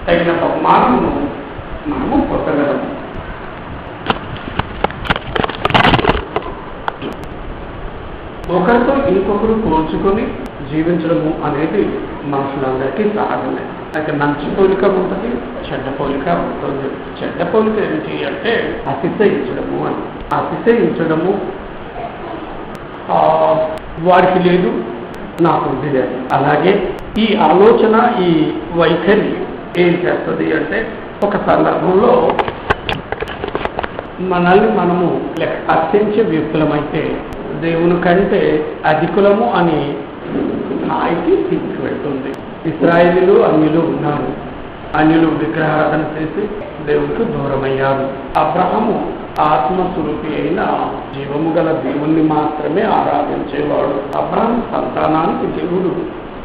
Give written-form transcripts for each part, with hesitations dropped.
తగిన బహుమానము మనము పొందగలము. ఒకరితో ఇంకొకరు పోల్చుకొని జీవించడము అనేది మనుషులందరికీ సహజమే. అయితే మంచి పోలిక ఉంటుంది, చెడ్డ పోలిక ఉంటుంది. చెడ్డ పోలిక ఏంటి అంటే అతిశయించడము అని. అతిశయించడము వారికి లేదు, నాకుంది లేదు. అలాగే ఈ ఆలోచన, ఈ వైఖరి ఏం చేస్తుంది అంటే ఒక సందర్భంలో మనల్ని మనము అత్యంత వ్యక్తులమైతే దేవుని కంటే అధికులము అని స్థాయికి తీసుకువెళ్తుంది. ఇశ్రాయేలీయులు అన్యులు ఉన్నారు. అన్యులు విగ్రహారాధన చేసి దేవునికి దూరమయ్యారు. అబ్రహాము ఆత్మస్వరూపి అయిన జీవము గల దేవుణ్ణి మాత్రమే ఆరాధించేవాడు. అబ్రహాం సంతానానికి దేవుడు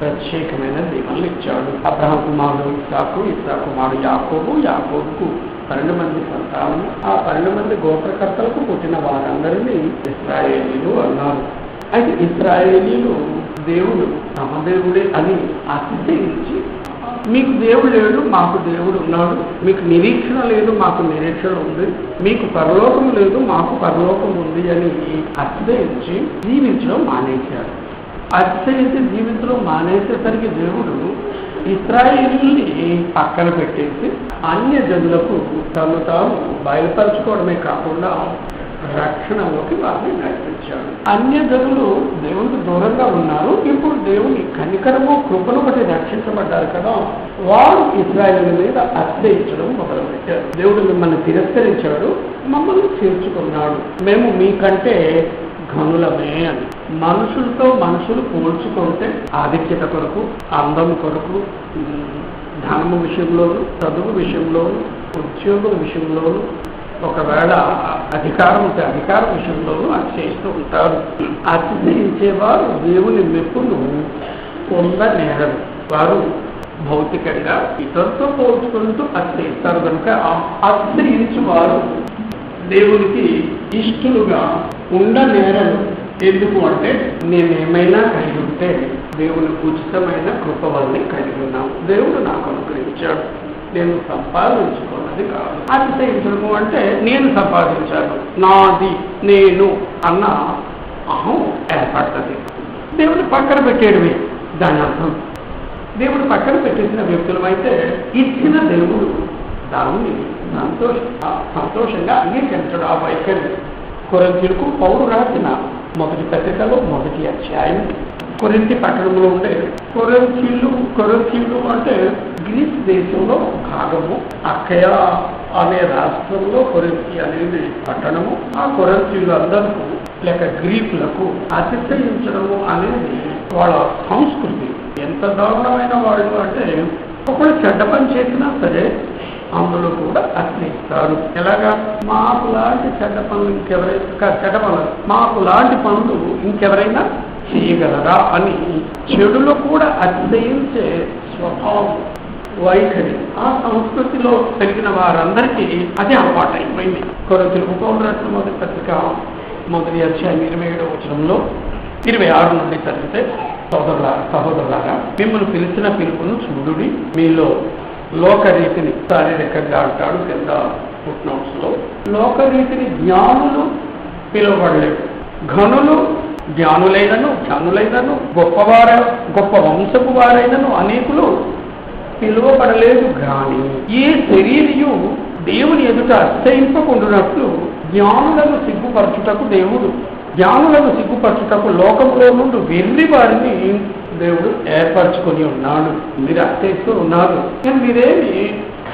ప్రత్యేకమైన దీవెనలు ఇచ్చాడు. అబ్రహాం కుమారుడు ఇస్సాకు, ఇస్సాకు కుమారుడు యాకోబు, యాకోబుకు 12 మంది సంతానం. ఆ 12 మంది గోత్రకర్తలకు పుట్టిన వారందరినీ ఇశ్రాయేలీయులు అన్నారు. అయితే ఇశ్రాయేలీయులు దేవుడు తమ దేవుడే అని అతిశయించి, మీకు దేవుడు లేడు, మాకు దేవుడు ఉన్నాడు, మీకు నిరీక్షణ లేదు, మాకు నిరీక్షణ ఉంది, మీకు పరలోకం లేదు, మాకు పరలోకం ఉంది అని అతిశయించి జీవించడం మానేశారు. అతిశయించి జీవించడం మానేసేసరికి దేవుడు ఇశ్రాయేలీయుల్ని పక్కన పెట్టేసి అన్య జనులకు తను తాను బయలుపరచుకోవడమే కాకుండా రక్షణలోకి వారిని నడిపించాడు. అన్య జనులు దేవునికి దూరంగా ఉన్నారు. ఇప్పుడు దేవుని కనికరము, కృపను బట్టి రక్షించబడ్డారు కదా, వారు ఇశ్రాయేలు మీద అతిశయించడం మొదలుపెట్టారు. దేవుడు మిమ్మల్ని తిరస్కరించాడు, మమ్మల్ని చేర్చుకున్నాడు, మేము మీకంటే ఘనులమే అని. మనుషులతో మనుషులు పోల్చుకుంటే ఆధిక్యత కొరకు, అందం కొరకు, ధనము విషయంలోను, చదువు విషయంలోను, ఉద్యోగుల విషయంలోను, ఒకవేళ అధికారం ఉంటే అధికారం విషయంలోనూ అతిశయిస్తూ ఉంటారు. అతిశయించేవారు దేవుని మెప్పును పొందనేరరు. వారు భౌతికంగా ఇతరులతో పోల్చుకుంటూ అతిశయిస్తారు. కనుక అతిశయించేవారు దేవునికి ఇష్టలుగా ఉండనేరరు. ఎందుకు అంటే నేనేమైనా కలిగి ఉంటే దేవుని ఉచితమైన కృప వల్లే కలిగి ఉన్నాను, దేవుడు నాకు అనుగ్రహించాడు, నేను సంపాదించుకున్నది కాదు. అతిశయించడము అంటే నేను సంపాదించాను, నాది, నేను అన్న అహం ఏర్పడుతుంది. దేవుని పక్కన పెట్టేయడమే దాని అర్థం. దేవుడు పక్కన పెట్టేసిన వ్యక్తులమైతే ఇచ్చిన దేవుడు దాన్ని సంతోషంగా అంగీకరించడు. ఆ వైఖరి కొరింథీయులకు పౌలు రాసిన మొదటి పత్రికలో 1వ అధ్యాయం, కొరింథీ పట్టణంలో ఉండే కొరింథీయులు అంటే గ్రీస్ దేశంలో భాగము. అక్కయ అనే రాష్ట్రంలో కొరింథీ అనేది పట్టణము. ఆ కొరింథీయులు అందరికీ లేక గ్రీకులకు అతిశయించడము అనేది వాళ్ళ సంస్కృతి. ఎంత దారుణమైన వాళ్ళు అంటే ఒకళ్ళు చెడ్డ పని చేసినా సరే అందులో కూడా అతిశయిస్తారు. ఎలాగా, మాకు లాంటి చెడ్డ పనులు మాకు లాంటి పనులు ఇంకెవరైనా చేయగలరా అని చెడులో కూడా అతిశయించే స్వభావం, వైఖరి ఆ సంస్కృతిలో పెరిగిన వారందరికీ అదే అలవాటు అయిపోయింది. కొరింథీయులకు పౌలు రాసిన మొదటి పత్రిక 1వ అధ్యాయం 27వ వచనంలో 26 నుండి చదివితే, సహోదరులారా మిమ్మల్ని పిలిచిన పిలుపును చూడుడి, మీలో లోకరీతిని శారీరకంగా అంటాడు కింద ఫుట్నోట్స్ లో, లోకరీతిని జ్ఞానులు పిలువబడలేదు, ఘనులు జ్ఞానులైనను గొప్ప వంశపు వారైనను అనేకులు పిలువబడలేదు. గాని ఈ శరీరియు దేవుని ఎదుట అతిశయింపకుండునట్లు జ్ఞానులను సిగ్గుపరచుటకు లోకములో నుండి వెర్రి వారిని దేవుడు ఏర్పరచుకొని ఉన్నాడు. మీరు అతిశయిస్తూ ఉన్నారు. మీరేమి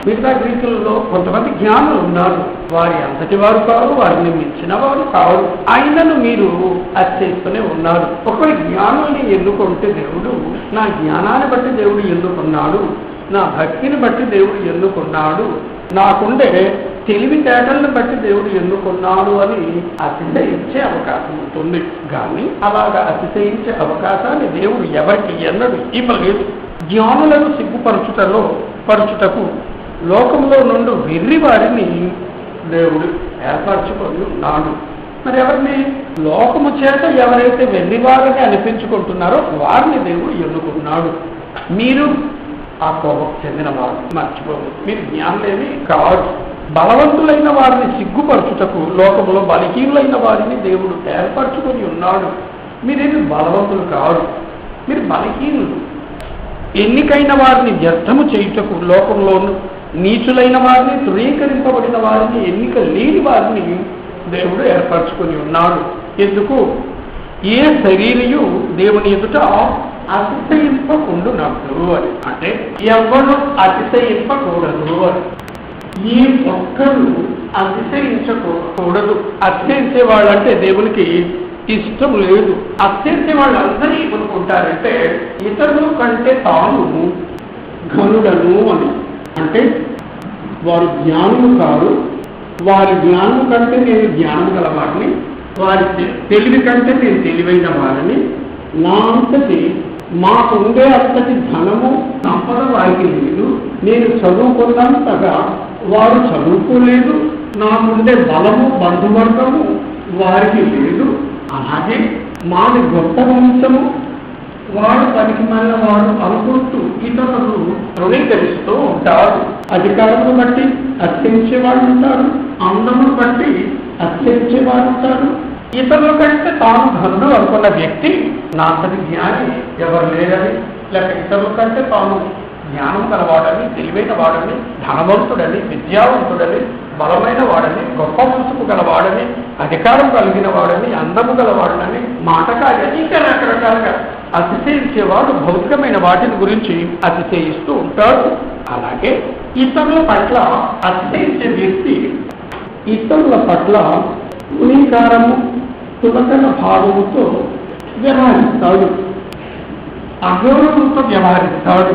మిగతా గ్రీకులలో కొంతమంది జ్ఞానులు ఉన్నారు, వారి అంతటి వారు కాదు, వారిని మించిన వారు కాదు, అయినను మీరు అతిశయిస్తూనే ఉన్నారు. ఒకవేళ జ్ఞానుల్ని ఎన్నుకుంటే దేవుడు నా జ్ఞానాన్ని బట్టి దేవుడు ఎన్నుకున్నాడు, నా భక్తిని బట్టి దేవుడు ఎన్నుకున్నాడు, నాకుండే తెలివితేటలను బట్టి దేవుడు ఎన్నుకున్నాడు అని అతిశయించే అవకాశం ఉంటుంది. కానీ అలాగా అతిశయించే అవకాశాన్ని దేవుడు ఎవరికి ఎన్నడూ ఇవ్వలేదు. జ్ఞానులను సిగ్గుపరచుటకు లోకంలో నుండి వెర్రి వారిని దేవుడు ఏర్పరచుకొని ఉన్నాడు. మరి ఎవరిని? లోకము చేత ఎవరైతే వెర్రివారిని అనిపించుకుంటున్నారో వారిని దేవుడు ఎన్నుకున్నాడు. మీరు ఆ కోపకు చెందిన వారు. మర్చిపోదు, మీరు జ్ఞానులేమి కాదు. బలవంతులైన వారిని సిగ్గుపరచుటకు లోకములో బలహీనులైన వారిని దేవుడు ఏర్పరచుకొని ఉన్నాడు. మీరేమి బలవంతులు కాదు, మీరు బలహీనులు. ఎన్నికైన వారిని వ్యర్థము చేయుటకు లోకంలో నీచులైన వారిని, ధృవీకరింపబడిన వారిని, ఎన్నిక లేని వారిని దేవుడు ఏర్పరచుకొని ఉన్నాడు. ఎందుకు? ఏ శరీరయు దేవుని ఎదుట అతిశయింపకుండునట్లు అని. అంటే ఎవరు అతిశయింపకూడదు అని. ఈ ఒక్కరు అతిశయించకూడదు. అతిశయించే వాళ్ళంటే దేవునికి ఇష్టం లేదు. అత్యంత వాళ్ళందరూ ఏమనుకుంటారంటే ఇతరుల కంటే తాను ఘనుడను అని. అంటే వారు జ్ఞానము కాదు, వారి జ్ఞానము కంటే నేను జ్ఞానం గలవాడిని, వారి తెలివి కంటే నేను తెలివైన వారిని, నా అంతటి మాకుండే అంతటి ధనము సంపద వారికి లేదు, నేను చదువుకున్నంతగా వారు చదువుకోలేదు, నాకుండే బలము బంధువర్గము వారికి లేదు, అలాగే మాది గొప్ప వంశము, వాడు పనికి మళ్ళీ వాడు అనుకుంటూ ఇతరులను తృణీకరిస్తూ ఉంటారు. అధికారమును బట్టి అత్యించేవాడు ఉంటారు, అందమును బట్టి అత్యించేవాడు ఉంటారు. ఇతరుల కంటే తాను ధనుడు అనుకున్న వ్యక్తి నా అంతటి జ్ఞాని ఎవరు లేరని, లేక ఇతరుల కంటే తాను జ్ఞానం గలవాడని, తెలివైన వాడని, ధనవంతుడని, విద్యావంతుడని, బలమైన వాడని, గొప్ప మనసుకు గలవాడని, అధికారం కలిగిన వాడని, అందము గలవాడని, మాటకాడని, ఇంకా రకరకాలుగా అతిశయించేవాడు భౌతికమైన వాటిని గురించి అతిశయిస్తూ ఉంటాడు. అలాగే ఇతరుల పట్ల అతిశయించే వ్యక్తి ఇతరుల పట్ల పునీకారము, తులకన భావముతో వ్యవహరిస్తాడు, అగౌరవంతో వ్యవహరిస్తాడు,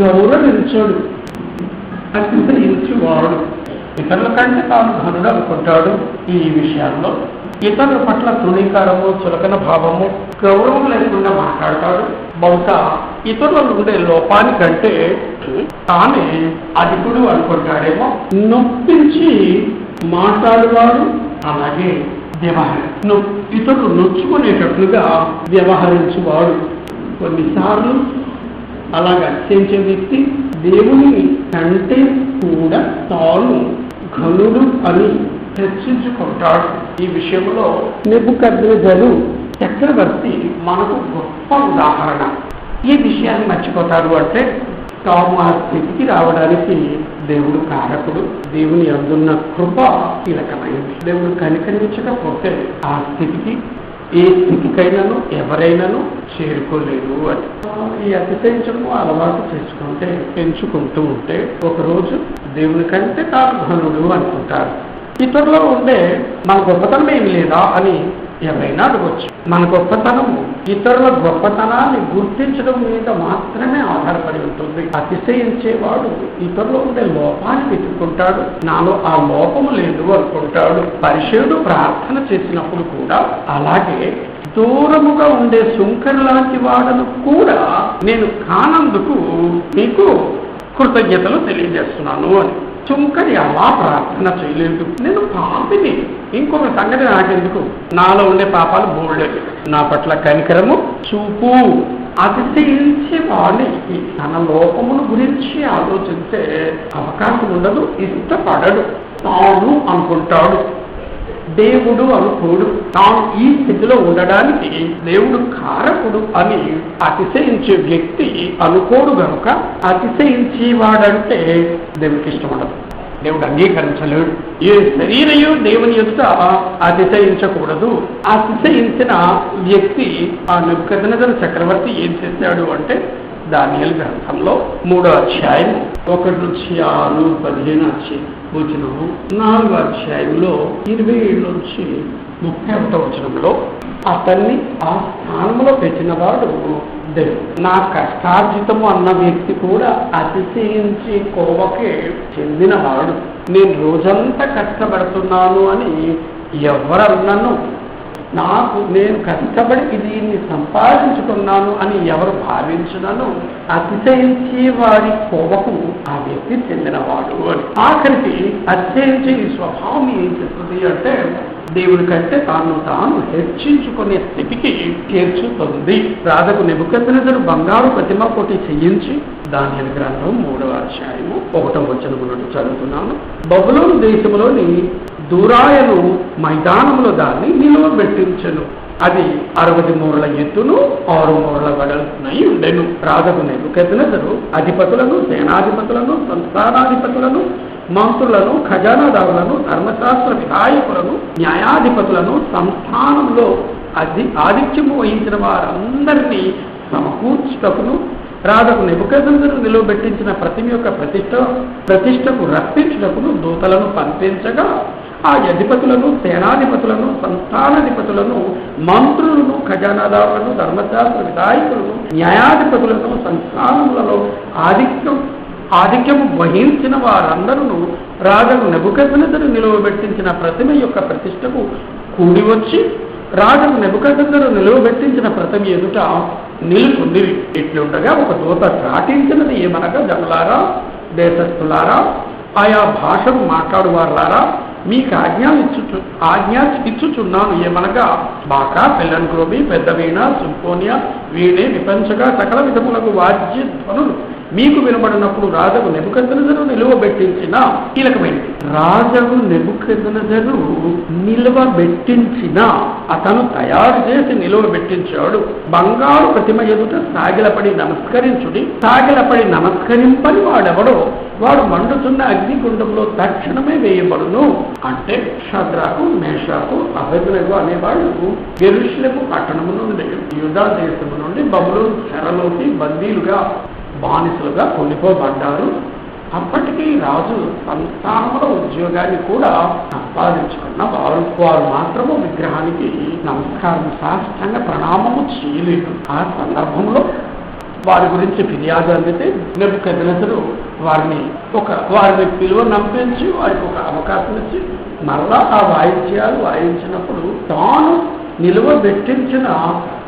గౌరవించడు, అతిశయించేవాడు. ఇతరుల కంటే తాను ధనుడు అనుకుంటాడు. ఈ విషయాల్లో ఇతరుల పట్ల తృణీకారము, చులకన భావము, గౌరవం లేకుండా మాట్లాడతాడు. బహుశా ఇతరులలో ఉండే లోపానికంటే తానే అధికుడు అనుకుంటాడేమో. నొప్పించి మాట్లాడేవాడు, అలాగే ఇతరులు నొచ్చుకునేటట్లుగా వ్యవహరించేవాడు. కొన్నిసార్లు అలాగే అత్యంత వ్యక్తి దేవుని కంటే కూడా తాను ఘనుడు అని చర్చించుకుంటాడు. ఈ విషయంలో నెబుకద్నెజరు చక్రవర్తి మనకు గొప్ప ఉదాహరణ. ఈ విషయాన్ని మర్చిపోతారు అంటే తాము ఆ స్థితికి రావడానికి దేవుడు కారకుడు. దేవుని అందున్న కృప కీలకమైనది. దేవుడు కనికరించకపోతే ఆ స్థితికి ఏ స్థితికైనాను ఎవరైనాను చేరుకోలేరు అని. ఈ అతిశయించడం అలవాటు చేసుకుంటే, పెంచుకుంటూ ఉంటే ఒకరోజు దేవుని కంటే తాను ఘనుడు అనుకుంటారు. ఇతరులో ఉండే మన గొప్పతనం ఏమి లేదా అని ఎవరైనా అడగవచ్చు. మన గొప్పతనము ఇతరుల గొప్పతనాన్ని గుర్తించడం మీద మాత్రమే ఆధారపడి ఉంటుంది. అతిశయించేవాడు ఇతరులో ఉండే లోపాన్ని వెతుక్కుంటాడు, నాలో ఆ లోపము లేదు అనుకుంటాడు. పరిశుద్ధుడు ప్రార్థన చేసినప్పుడు కూడా అలాగే దూరముగా ఉండే సుంకరు లాంటి వాడను కూడా నేను కానందుకు మీకు కృతజ్ఞతలు తెలియజేస్తున్నాను అని. సుంకరి అలా ప్రార్థన చేయలేదు. నేను పాపిని, ఇంకొక సంగతి నాకెందుకు, నాలో ఉండే పాపాలు బోల్డేవి, నా పట్ల కనికరము చూపు. అతిశయించే వాడికి తన లోపమును గురించి ఆలోచించే అవకాశం ఉండదు, ఇష్టపడడు, తాను అనుకుంటాడు, దేవుడు అనుకోడు. తాను ఈ స్థితిలో ఉండడానికి దేవుడు కారకుడు అని అతిశయించే వ్యక్తి అనుకోడు గనుక అతిశయించేవాడంటే దేవుడికి ఇష్టం ఉండదు, దేవుడు అంగీకరించలేడు. ఏ శరీరయు దేవుని ఎదుట అతిశయించకూడదు. అతిశయించిన వ్యక్తి ఆ నెబుకద్నెజరు చక్రవర్తి ఏం చేశాడు అంటే దానియేలు గ్రంథంలో 3వ అధ్యాయం 1-6-15 వచనము, 4వ అధ్యాయంలో 27-31 వచనంలో అతన్ని ఆ స్థానంలో పెట్టిన వాడు దేవుడు. నా కష్టార్జితము అన్న వ్యక్తి కూడా అతిశయించి కోవకే చెందినవాడు. నేను రోజంతా కష్టపడుతున్నాను అని ఎవరన్నాను నేను కష్టపడి దీన్ని సంపాదించుకున్నాను అని ఎవరు భావించినను అతిశయించే వారి కోవకు ఆ వ్యక్తి చెందినవాడు అని. ఆఖరికి అతిశయించే ఈ స్వభావం ఏం చెప్తుంది అంటే దేవుడి కంటే తాను హెచ్చించుకునే స్థితికి చేర్చుతుంది. రాజకు నెబుకద్నెజరు బంగారు ప్రతిమ కోటి చేయించి దానియేలు గ్రంథం 3వ అధ్యాయము 1వ వచనము నుండి చదువుతున్నాను. బబులోను దేశంలోని దూరాయను మైదానంలో దాన్ని నిలువబెట్టించెను. అది 60 మూరల ఎత్తును 6 మూరల వెడల్పునై ఉండెను. రాజకు నెబుకద్నెజరు అధిపతులను, సేనాధిపతులను, సంస్థానాధిపతులను, మంత్రులను, ఖజానాదారులను, ధర్మశాస్త్ర విధాయకులను, న్యాయాధిపతులను, సంస్థానంలో ఆధిక్యము వహించిన వారందరినీ సమకూర్చుటకును రాజకు నెబుకద్నెజరు నిలువబెట్టించిన ప్రతిమ యొక్క ప్రతిష్టకు రప్పించుటకును దూతలను పంపించగా ఆ అధిపతులను, సేనాధిపతులను, సంస్థానాధిపతులను, మంత్రులను, ఖజానాదారులను, ధర్మశాస్త్ర విధాయకులను, న్యాయాధిపతులను, సంస్థానములలో ఆధిక్యము వహించిన వారందరూ రాజు నెబుకద్నెజరు నిలువబెట్టించిన ప్రతిమ యొక్క ప్రతిష్టకు కూడి వచ్చి రాజు నెబుకద్నెజరు నిలువబెట్టించిన ప్రతిమ ఎదుట నిలుచుండిరి. ఇట్లుండగా ఒక దూత చాటించినది ఏమనగా, జనులారా, దేశస్థులారా, ఆయా భాషను మాట్లాడువారులారా, మీకు ఆజ్ఞ ఇచ్చుచున్నాను ఏమనగా, బాకా, పెల్లన్క్రోబి, పెద్ద వీణ, సింఫోనియా, వీణే, విపంచగా సకల విధములకు వాద్య ధ్వనులు మీకు వినబడినప్పుడు రాజు నెబుకద్నెజరు నిలువబెట్టించిన కీలకమైనది. రాజు నెబుకద్నెజరు నిలువబెట్టించిన అతను తయారు చేసి నిలువబెట్టించాడు. బంగారు ప్రతిమ ఎదుట సాగిలపడి నమస్కరించుడి. సాగిలపడి నమస్కరింపని వాడెవడో వాడు మండుతున్న అగ్నిగుండంలో తక్షణమే వేయబడును. అంటే షద్రకు, మేషాకు, అబేద్నెగో అనేవాళ్ళు యెరూషలేము పట్టణము నుండి, యూదా దేశము నుండి బబులోను చెరలోకి బందీలుగా, బానిసలుగా కొనిపోబడ్డారు. అప్పటికీ రాజు సంస్థానముల ఉద్యోగాన్ని కూడా సంపాదించుకున్న వారు మాత్రము విగ్రహానికి నమస్కారం, సాష్టాంగ ప్రణామము చేయలేదు. ఆ సందర్భంలో వారి గురించి ఫిర్యాదు అందితే నెబుకద్నెజరు వారిని పిలువ నంపించి వారికి ఒక అవకాశం ఇచ్చి మరలా ఆ వాయిద్యాలు వాయించినప్పుడు తాను నిలువబెట్టించిన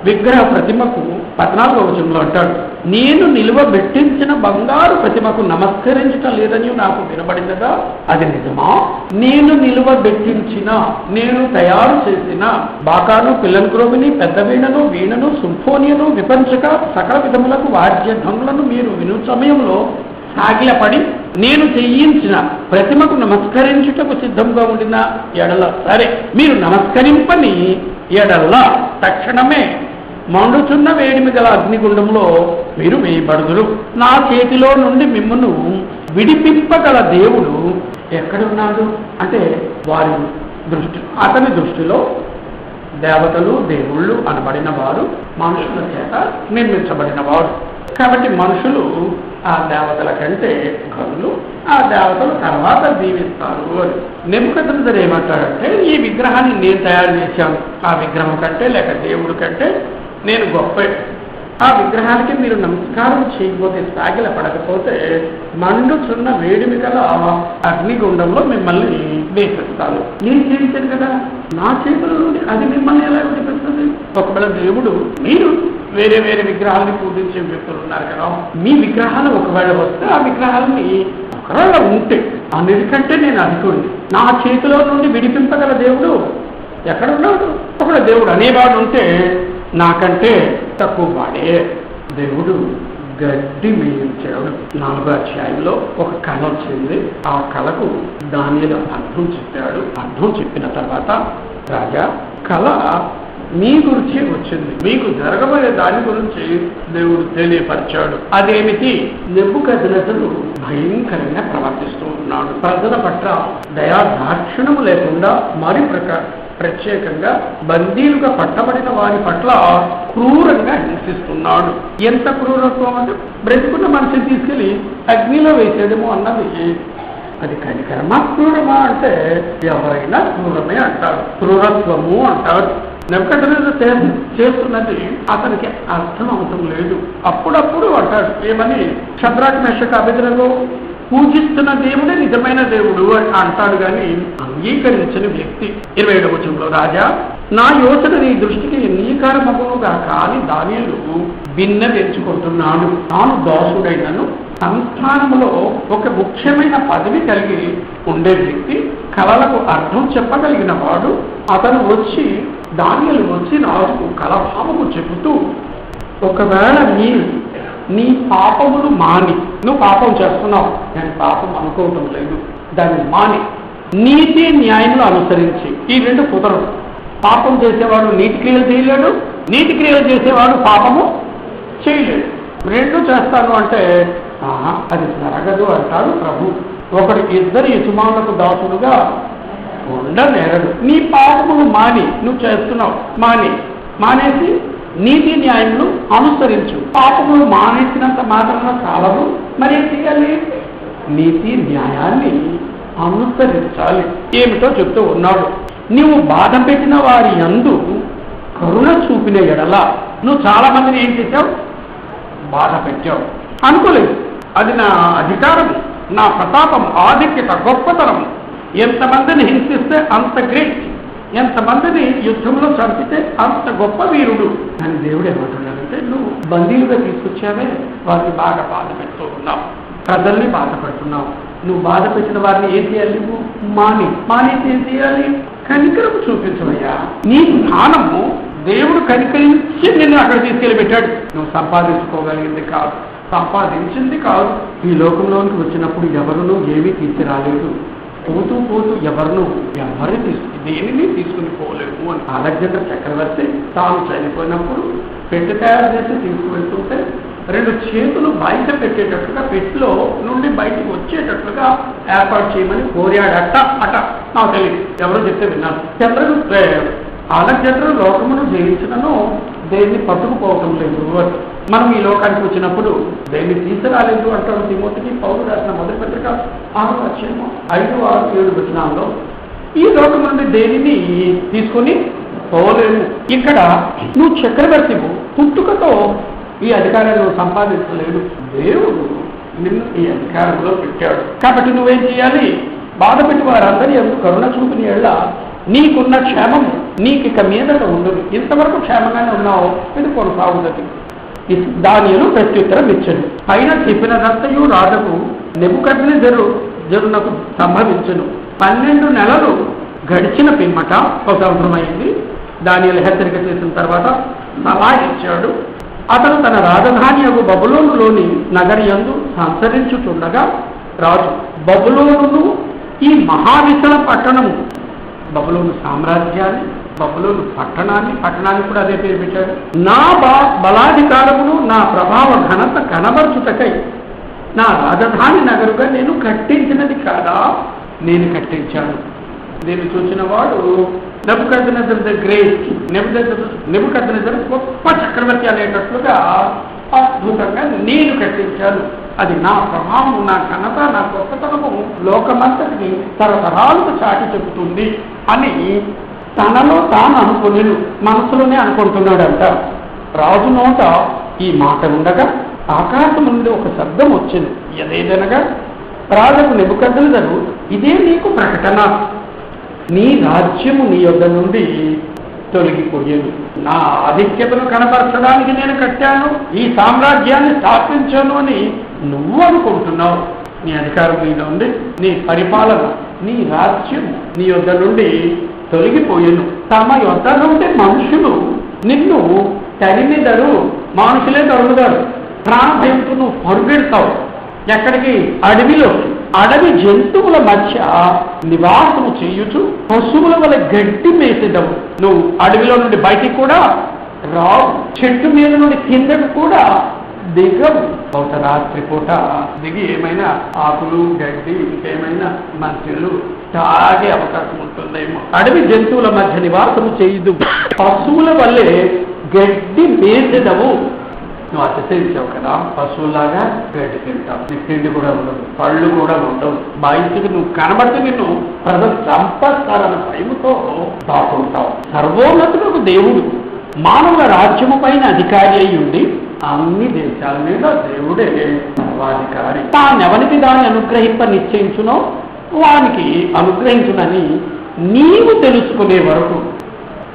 విగ్రహ ప్రతిమకు 14వ వచనంలో అంటాడు, నేను నిలువబెట్టించిన బంగారు ప్రతిమకు నమస్కరించటం లేదని నాకు వినబడినదా? అది నిజమా? నేను నిలువబెట్టించిన, నేను తయారు చేసిన బాకాను, పిల్లన్క్రోబిని, పెద్ద వీణను, సింఫోనియను, విపంచక సకల విధములకు వాద్య ధ్వనులను మీరు విను సమయంలో సాగిలపడి నేను చేయించిన ప్రతిమకు నమస్కరించుటకు సిద్ధంగా ఉండిన ఎడల సరే, మీరు నమస్కరింపని ఎడల తక్షణమే మండుచున్న వేడిమి గల అగ్నిగుండంలో మీరు వేయబడుదురు. నా చేతిలో నుండి మిమ్మును విడిపింపగల దేవుడు ఎక్కడున్నాడు అంటే అతని దృష్టిలో దేవతలు, దేవుళ్ళు అనబడిన వారు మనుషుల చేత నిర్మించబడిన వారు. కాబట్టి మనుషులు ఆ దేవతల కంటే కనులు, ఆ దేవతలు తర్వాత దీవిస్తారు అని. నెబుకద్నెజరు ఏమంటాడంటే, ఈ విగ్రహాన్ని నేను తయారు చేశాను, ఆ విగ్రహం కంటే లేక దేవుడి కంటే నేను గొప్ప. ఆ విగ్రహానికి మీరు నమస్కారం చేయకపోతే, సాగిల పడకపోతే మండుచున్న వేడిమి గల అగ్నిగుండంలో మిమ్మల్ని వేసేస్తాను. నేను చేయించాను కదా, నా చేతుల నుండి అది మిమ్మల్ని ఎలా విడిపిస్తుంది? ఒకవేళ దేవుడు, మీరు వేరే వేరే విగ్రహాలని పూజించే వ్యక్తులు ఉన్నారు కదా, మీ విగ్రహాలు ఒకవేళ వస్తే ఆ విగ్రహాలని ఒకవేళ ఉంటే అన్నిటికంటే నేను అధికుడిని, నా చేతిలో నుండి విడిపింపగల దేవుడు ఎక్కడున్నాడు? ఒకవేళ దేవుడు అనేవాడు ఉంటే నాకంటే తక్కువ వాడే. దేవుడు గడ్డి మేయించాడు. 4వ అధ్యాయంలో ఒక కళ వచ్చింది. ఆ కళకు దానియేలు అర్థం చెప్పాడు. అర్థం చెప్పిన తర్వాత, రాజా, కళ మీ గురించి వచ్చింది, మీకు జరగబోయే దాని గురించి దేవుడు తెలియపరిచాడు. అదేమిటి? నెబుకద్నెజరు భయంకరంగా ప్రవర్తిస్తూ ఉన్నాడు. ప్రజల పట్ల దయాదాక్షిణము లేకుండా మరి ప్రత్యేకంగా బందీలుగా పట్టబడిన వారి పట్ల క్రూరంగా హింసిస్తున్నాడు. ఎంత క్రూరత్వం అంటే, బ్రతికున్న మనిషిని తీసుకెళ్లి అగ్నిలో వేసేయడము అన్నది అది కనికరమా, క్రూరమా అంటే ఎవరైనా క్రూరమే అంటారు, క్రూరత్వము అంటారు. నెబుకద్నెజరు చేస్తున్నది అతనికి అర్థం అవటం లేదు. అప్పుడప్పుడు అంటాడు ఏమని, షద్రకు, మేషకు, అబేద్నెగో పూజిస్తున్న దేవుడే నిజమైన దేవుడు అంటాడు, కానీ అంగీకరించిన వ్యక్తి. 27వ వచనంలో, రాజా, నా యోచన నీ దృష్టికి నీకరమగునుగా కాని దానియేలు భిన్నవించుకుంటున్నాడు. తాను దాసుడైనను సంస్థానంలో ఒక ముఖ్యమైన పదవి కలిగి ఉండే వ్యక్తి, కలలకు అర్థం చెప్పగలిగిన వాడు. అతను వచ్చి దానియేలు వచ్చి రాజుకు కలభావము చెబుతూ, ఒకవేళ నీ పాపములు మాని, నువ్వు పాపం చేస్తున్నావు, నేను పాపం అనుకోవటం లేదు, దాన్ని మాని నీతి న్యాయములు అనుసరించి, ఈ రెండు కుదరదు. పాపం చేసేవాడు నీతి క్రియలు చేయలేడు, నీతి క్రియలు చేసేవాడు పాపము చేయలేడు. రెండు చేస్తాను అంటే అది జరగదు అంటాడు ప్రభు. ఒకడు ఇద్దరు యజమానులకు దాసుడుగా ఉండనేరడు. నీ పాపములు మాని, నువ్వు చేస్తున్నావు, మానేసి నీతి న్యాయములు అనుసరించు. పాపములు మానేసినంత మాత్రాన చాలదు, మరి ఏం చేయాలి? నీతి న్యాయాన్ని అనుసరించాలి. ఏమిటో చెప్తూ ఉన్నాడు. నీవు బాధ పెట్టిన వారి యందు కరుణ చూపిన ఎడల, నువ్వు చాలా మందిని ఏం చేశావు? బాధ పెట్టావు. అనుకోలేదు, అది నా అధికారం, నా ప్రతాపం, ఆధిక్యత, గొప్పతనం. ఎంతమందిని హింసిస్తే అంత గ్రేట్, ఎంతమందిని యుద్ధంలో చంపితే అంత గొప్ప వీరుడు అని దేవుడు ఏమంటున్నాడంటే, నువ్వు బందీలుగా తీసుకొచ్చావే, వారిని బాగా బాధ పెడుతూ ఉన్నావు, ప్రజల్ని బాధ పెడుతున్నావు. నువ్వు బాధ పెట్టిన వారిని ఏం చేయాలి? నువ్వు మానేసి ఏం చేయాలి? కనికరము చూపించవయ్యా. నీ స్థానము దేవుడు కనికరించి నిన్ను అక్కడ తీసుకెళ్ళి పెట్టాడు. నువ్వు సంపాదించుకోగలిగింది కాదు, సంపాదించింది కాదు. ఈ లోకంలోనికి వచ్చినప్పుడు ఎవరునూ ఏమీ తీసుకురాలేదు. పోతూ ఎవరిని దేనిని తీసుకుని పోలేము అని అలెగ్జాండర్ చక్రవర్తి తాను చనిపోయినప్పుడు పెట్టె తయారు చేసి తీసుకువెళ్తుంటే రెండు చేతులు బయట పెట్టేటట్లుగా, పెట్టిలో నుండి బయటకు వచ్చేటట్లుగా ఏర్పాటు చేయమని కోరాడట. నాకు తెలియదు, ఎవరో చెప్తే విన్నాను. అలెగ్జాండర్ లోకమును జయించడను దేన్ని పట్టుకుపోవటం లేదు. మనం ఈ లోకానికి వచ్చినప్పుడు దేన్ని తీసుకురాలేదు అంటాడు తిమోతికి పౌలు రాసిన మొదటి పత్రిక 6వ అధ్యాయము 5, 6, 7 వచనాల్లో ఈ లోకం నుండి దేనిని తీసుకొని పోలేము. ఇక్కడ నువ్వు చక్రవర్తివు, పుట్టుకతో ఈ అధికారాన్ని సంపాదించలేడు. దేవుడు నిన్ను ఈ అధికారంలో పెట్టాడు. కాబట్టి నువ్వేం చేయాలి? బాధపెట్టి వారందరి ఎందుకు కరుణ చూపిన ఎళ్ళ నీకున్న క్షేమం నీకిక మీదట ఉండదు. ఇంతవరకు క్షేమంగానే ఉన్నావు, ఇది కొనసాగుతుంది. దానియేలు ప్రత్యుత్తరం ఇచ్చను. పైన చెప్పినదంతయు రాజుకు నెబుకద్నెజరునకు సంభవించును. 12 నెలలు గడిచిన పిమ్మట, ఒక సంవత్సరం అయింది, దానియేలు హెచ్చరిక చేసిన తర్వాత సలహా ఇచ్చాడు. అతను తన రాజధాని యొక్క బబులోనులోని నగరియందు సంచరించుతుండగా రాజు బబులోనును, ఈ మహావిశాల పట్టణము, బబులోను సామ్రాజ్యాన్ని, బబులోను పట్టణాన్ని కూడా అదే పేరు పెట్టాడు. నా బలాధికారమును, నా ప్రభావ ఘనత కనబర్చుటకై నా రాజధాని నగరుగా నేను కట్టించినది కాదా? నేను కట్టించాను. దీన్ని చూసిన వాడు నెబుకద్నెజర్ ద గ్రేట్, నెబుకద్నెజర్ గొప్ప చక్రవర్తి అనేటట్లుగా అద్భుతంగా నేను కట్టించాను. అది నా ప్రభావం, నా ఘనత, నా గొప్పతనము లోకమంతటిని తరతరాలకు చాటి చెబుతుంది అని తనలో తాను అనుకునేను, మనసులోనే అనుకుంటున్నాడంట. రాజు నోట ఈ మాట ఉండగా ఆకాశం నుండి ఒక శబ్దం వచ్చింది. ఏదేదనగా, రాజుకు నెబుకద్నెజరు, ఇదే నీకు ప్రకటన, నీ రాజ్యము నీ యొద్ద నుండి తొలగిపోయేది. నా ఆధిక్యతను కనపరచడానికి నేను కట్టాను, ఈ సామ్రాజ్యాన్ని స్థాపించాను అని నువ్వు అనుకుంటున్నావు. నీ అధికారం మీద ఉంది, నీ పరిపాలన, నీ రాజ్యం నీ యొద్ద నుండి తొలగిపోయాను. తమ యొద్ద నుండి మనుషులు నిన్ను తరిమిదరు, మనుషులే తరుగుదారు. ప్రాణభయంతో నువ్వు పరుగెడతావు. ఎక్కడికి? అడవిలో. అడవి జంతువుల మధ్య నివాసము చేయుచు పశువుల వల్ల గడ్డి మేసేదవు. నువ్వు అడవిలో నుండి బయటికి కూడా రావు, చెట్టు మీద నుండి కిందకు కూడా దిగవు. ఒక రాత్రి పూట దిగి ఏమైనా ఆకులు, గడ్డి, ఇంకేమైనా మంచులు తాగే అవకాశం ఉంటుందేమో. అడవి జంతువుల మధ్య నివాసము చేయదు, పశువుల వల్లే గడ్డి మేసేదవు. నువ్వు అతిశయించావు కదా, పశువులాగా గడ్డి తింటావు, నీకు తిండి కూడా ఉండదు, పళ్ళు కూడా ఉండవు. బయటికి నువ్వు కనబడితే నిన్ను ప్రజలు చంపేస్తారన్న భయముతో దాక్కుంటావు. సర్వోన్నతులకు దేవుడు మానవుల రాజ్యము పైన అధికారి అయి ఉండి అన్ని దేశాల మీద దేవుడే సర్వాధికారి. తానెవరికి దాన్ని అనుగ్రహింప నిశ్చయించునో వానికి అనుగ్రహించునని నీవు తెలుసుకునే వరకు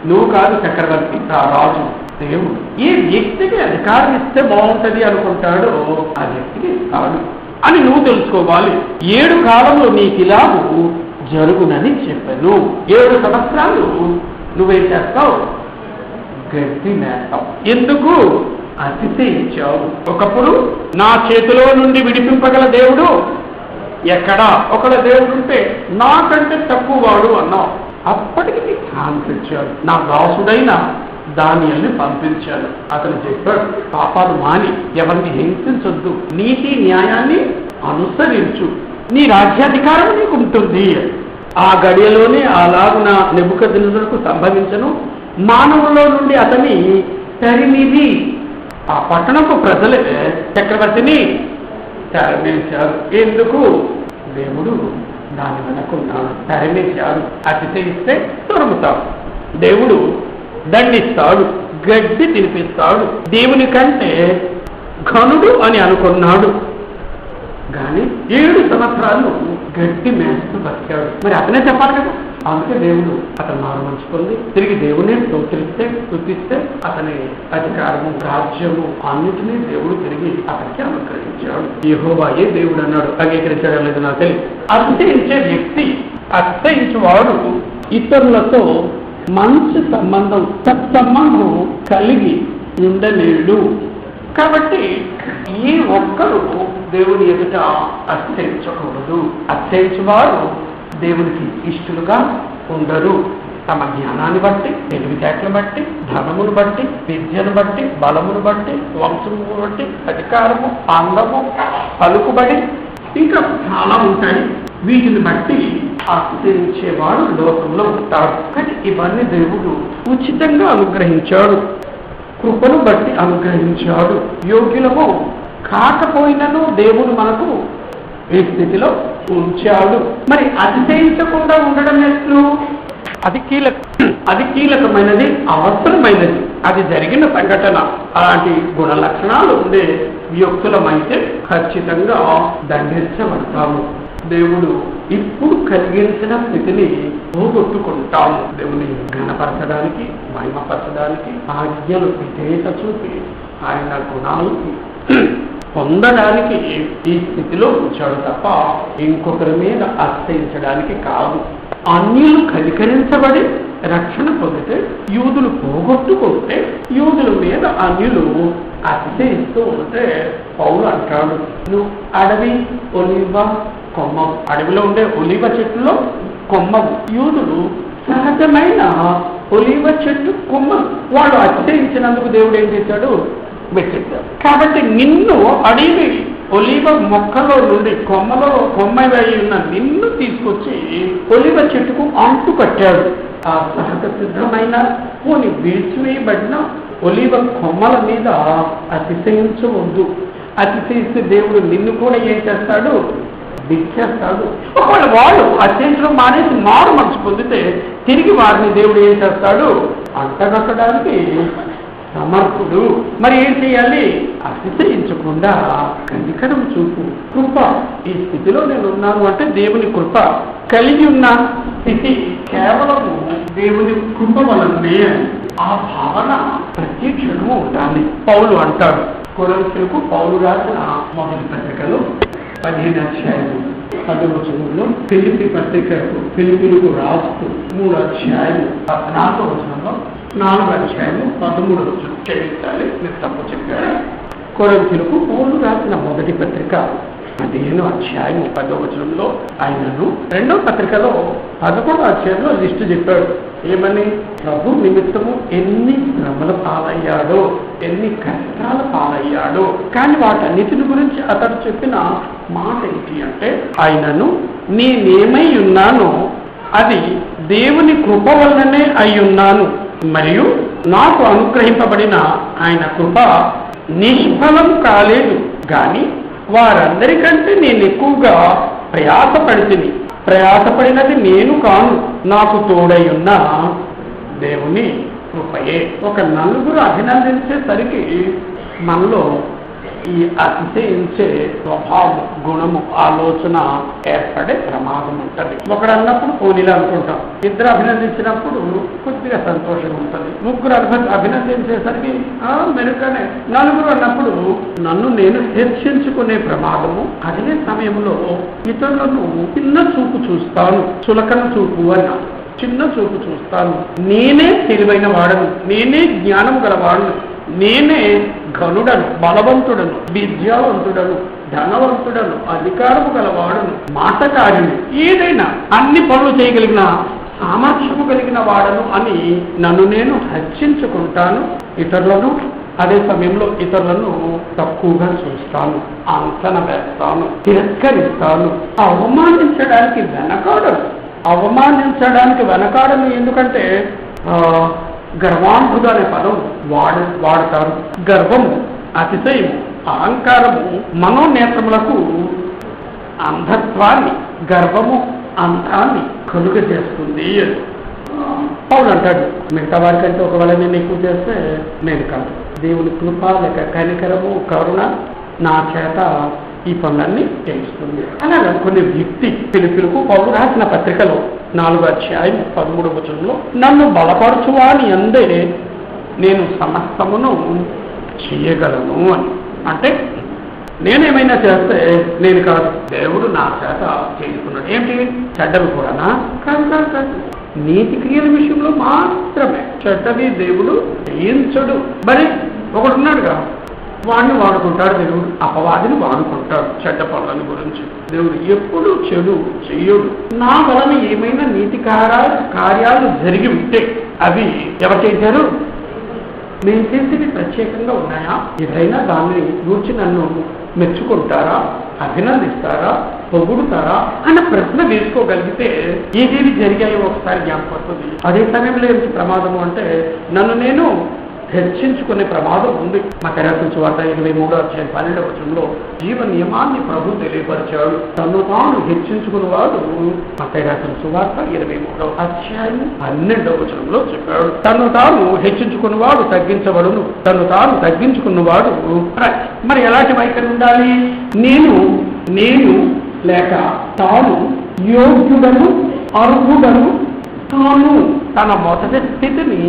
నువ్వు కాదు చక్రవర్తి, ఆ రాజు దేవుడు. ఏ వ్యక్తికి అధికారం ఇస్తే బాగుంటది అనుకుంటాడో ఆ వ్యక్తికి ఇస్తాడు అని నువ్వు తెలుసుకోవాలి. 7 కాలంలో నీకు ఇలాగూ జరుగునని చెప్పాను. 7 సంవత్సరాలు నువ్వేం చేస్తావు? గడ్డి మేస్తావు. ఎందుకు? అతిశయించావు. ఒకప్పుడు నా చేతిలో నుండి విడిపింపగల దేవుడు ఎక్కడా? ఒకళ్ళ దేవుడు ఉంటే నాకంటే తక్కువ వాడు అన్నావు. అప్పటికి నీకు ఛాన్స్ ఇచ్చాడు. నా దాసుడైన దానియల్ని పంపించాడు. అతను చెప్పాడు, పాపాలు మాని ఎవరిని హింసించొద్దు, నీతి న్యాయాన్ని అనుసరించు, నీ రాజ్యాధికారం నీకు ఉంటుంది. ఆ గడియలోనే అలాగున నెబుకద్నెజరుకు సంభవించను. మానవుల్లో నుండి అతని తరిమిది. ఆ పట్టణపు ప్రజలే చక్రవర్తిని తరిమేశారు. ఎందుకు? దేవుడు దాని వెనకున్నాడు. తరిమేశారు. అతిశయిస్తే తరుముతాడు. దేవుడు దండిస్తాడు, గడ్డి తినిపిస్తాడు. దేవుని కంటే ఘనుడు అని అనుకున్నాడు. కానీ 7 సంవత్సరాలు గడ్డి మేస్తూ బతికాడు. మరి అతనే చెప్పాలి కదా. అందుకే దేవుడు అతను మారుమలుచుకుంది. తిరిగి దేవునే స్తుతిస్తే అతని అధికారము, రాజ్యము అన్నిటినీ దేవుడు తిరిగి అతనికి అనుగ్రహించాడు. యెహోవాయే దేవుడు అన్నాడు. అంగీకరించడం లేదు నాకు తెలియదు. అతిశయించే వ్యక్తి, అతిశయించువాడు ఇతరులతో మంచి సంబంధం, సత్సంబంధం కలిగి ఉండలేడు. కాబట్టి ఈ ఒక్కరు దేవుని ఎదుట అతిశయించకూడదు. అతిశయించువారు దేవునికి ఇష్టలుగా ఉండరు. తమ జ్ఞానాన్ని బట్టి, తెలివితేటలు బట్టి, ధనమును బట్టి, విద్యను బట్టి, బలమును బట్టి, వంశమును బట్టి, అధికారము, అందము, పలుకుబడి, ఇంకా చాలా ఉంటాయి. వీటిని బట్టి అతిశయించేవాడు లోకంలో ఉంటాడు. కానీ ఇవన్నీ దేవుడు ఉచితంగా అనుగ్రహించాడు, కృపను బట్టి అనుగ్రహించాడు. యోగ్యులము కాకపోయినను దేవుడు మనకు ఈ స్థితిలో ఉంచాడు. మరి అతిశయించకుండా ఉండడం ఎట్లు? అది కీలకమైనది, అవసరమైనది. అది జరిగిన సంఘటన. అలాంటి గుణ లక్షణాలు ఉండే వ్యక్తులమైతే ఖచ్చితంగా దండించబడతాము. దేవుడు ఇప్పుడు కలిగించిన స్థితిని పోగొట్టుకుంటాము. దేవుని ఘనపరచడానికి, మహిమపరచడానికి, ఆజ్ఞలు విధేయత చూపి ఆయన గుణాలు పొందడానికి ఈ స్థితిలో ఉంచాడు తప్ప ఇంకొకరి మీద అతిశయించడానికి కాదు. అన్యులు కనికరించబడి రక్షణ పొందితే, యూదులు పోగొట్టుకుంటే, యూదుల మీద అన్యులు అతిశయిస్తూ ఉంటే పౌలు అంటాడు, నువ్వు అడవి ఒలివ కొమ్మవు. అడవిలో ఉండే ఒలివ చెట్టులో కొమ్మవు. యూదులు సహజమైన ఒలివ చెట్టు కొమ్మలు. వాళ్ళు అతిశయించినందుకు దేవుడు ఏం చేశాడు? వెచ్చెట్టాడు. కాబట్టి నిన్ను అడవి ఒలివ మొక్కలో నుండి కొమ్మవై ఉన్న నిన్ను తీసుకొచ్చి ఒలివ చెట్టుకు అంటు కట్టాడు. ఆ సహజ సిద్ధమైన పోని విడిచివేయబడిన ఒలివ కొమ్మల మీద అతిశయించవద్దు. అతిశయిస్తే దేవుడు నిన్ను కూడా ఏం చేస్తాడు? దిక్కేస్తాడు. ఒకవేళ వాళ్ళు అత్యంతరం మానేసి మారు మనసు పొందితే తిరిగి వారిని దేవుడు ఏం చేస్తాడు? అంటగట్టడానికి సమర్థుడు. మరి ఏం చేయాలి? అతిశయించకుండా కనికరం చూపు. కృప. ఈ స్థితిలో నేను ఉన్నాను అంటే దేవుని కృప. కలిగి ఉన్న స్థితి కేవలము దేవుని కృప వలనే. ఆ భావన ప్రతి క్షణము ఉండాలి. పౌలు అంటాడు, కొరింథీయులకు పౌలు రాసిన మొదటి పత్రికలో 15వ అధ్యాయము 10వ వచనంలో, ఫిలిప్పీ పత్రికకు ఫిలిప్పీలకు రాస్తూ 3వ అధ్యాయము 14వ వచనంలో, 4వ అధ్యాయము 13వ వచనం క్షమించాలి, మీరు తప్పు చెప్పారు. కొరింథీయులకు పౌలు రాసిన మొదటి పత్రిక 15వ అధ్యాయము 10వ వచనంలో ఆయనను, 2వ పత్రికలో 11వ అధ్యాయంలో లిస్టు చెప్పాడు. ఏమని? ప్రభు నిమిత్తము ఎన్ని శ్రమల పాలయ్యాడో, ఎన్ని కష్టాల పాలయ్యాడో. కానీ వాటన్నిటిని గురించి అతడు చెప్పిన మాట ఏంటి అంటే, ఆయనను నేనేమై ఉన్నానో అది దేవుని కృప వల్లనే అయ్యున్నాను, మరియు నాకు అనుగ్రహింపబడిన ఆయన కృప నిష్ఫలం కాలేదు. కానీ వారందరికంటే నేను ఎక్కువగా ప్రయాసపడినది నేను కాను, నాకు తోడై ఉన్న దేవుని కృపయే. ఒక నలుగురు అభినందించేసరికి మనలో ఈ అతిశయించే స్వభావం, గుణము, ఆలోచన ఏర్పడే ప్రమాదం ఉంటుంది. ఒకడు అన్నప్పుడు పోనీలు అనుకుంటాం, ఇద్దరు అభినందించినప్పుడు కొద్దిగా సంతోషంగా ఉంటుంది, ముగ్గురు అభినందించేసరికి మెరుగ్గానే, నలుగురు అన్నప్పుడు నన్ను నేను హెచ్చించుకునే ప్రమాదము. అదే సమయంలో ఇతరులను చిన్న చూపు చూస్తాను, చులకన చూపు అన్న చిన్న చూపు చూస్తాను. నేనే తెలివైన వాడను, నేనే జ్ఞానం గలవాడను, నేనే ఘనుడను, బలవంతుడను, విద్యావంతుడను, ధనవంతుడను, అధికారము గలవాడను, మాటకారిని, ఏదైనా అన్ని పనులు చేయగలిగిన సామర్థ్యము కలిగిన వాడను అని నన్ను నేను హెచ్చించుకుంటాను. ఇతరులను అదే సమయంలో ఇతరులను తక్కువగా చూస్తాను, అంచనా వేస్తాను, తిరస్కరిస్తాను, అవమానించడానికి వెనకాడను. ఎందుకంటే గర్వాంధుడు అనే పదం వాడతారు. గర్వము, అతిశయము, అహంకారము మనోనేత్రములకు అంధత్వాన్ని, గర్వము అంతాన్ని కలుగజేస్తుంది. పౌలు అంటాడు, మిగతా వారికంటే ఒకవేళ నేను ఎక్కువ చేస్తే నేను కాదు, దేవుని కృప లేక కనికరము, కరుణ నా చేత ఈ పనులన్నీ చేయిస్తుంది. అలాగే కొన్ని వ్యక్తి పిలుపులకు పౌలు రాసిన పత్రికలో 4:13 నన్ను బలపరచువాని అందే నేను సమస్తమును చేయగలను అని. అంటే నేనేమైనా చేస్తే నేను కాదు, దేవుడు నా చేత చేస్తున్నాడు. ఏంటి చెడ్డవి కూడానా? కాదు. నీతి క్రియల విషయంలో మాత్రమే. చెడ్డవి దేవుడు చేయించడు. మరి ఒకడున్నాడుగా, వాడిని వాడుకుంటాడు దేవుడు, అపవాదిని వాడుకుంటాడు చెడ్డ పనులని గురించి. దేవుడు ఎప్పుడు చెడు చెయ్యడు. నా వలన ఏమైనా నీతి కార్యాలు జరిగి ఉంటే అవి ఎవరు చేశారు? నేను చేసేది ప్రత్యేకంగా ఉన్నాయా? ఏదైనా దాన్ని గురించి నన్ను మెచ్చుకుంటారా, అభినందిస్తారా, పొగుడుతారా అన్న ప్రశ్న వేసుకోగలిగితే ఏదేవి జరిగాయో ఒకసారి జ్ఞాపకం. అదే సమయంలో ఏంటి ప్రమాదము అంటే నన్ను నేను హెచ్చించుకునే ప్రమాదం ఉంది. మత్తయి సువార్త 23:12 జీవ నియమాన్ని ప్రభు తెలియపరిచాడు. తను తాను హెచ్చించుకున్నవాడు మత్తయి సువార్త 23:12 చెప్పాడు. తను తాను హెచ్చించుకున్నవాడు తగ్గించబడును, తను తాను తగ్గించుకున్నవాడు. మరి ఎలాంటి వైఖరి ఉండాలి? నేను లేక తాను యోగ్యుడను, అర్హుడను, తాను తన మొదటి స్థితిని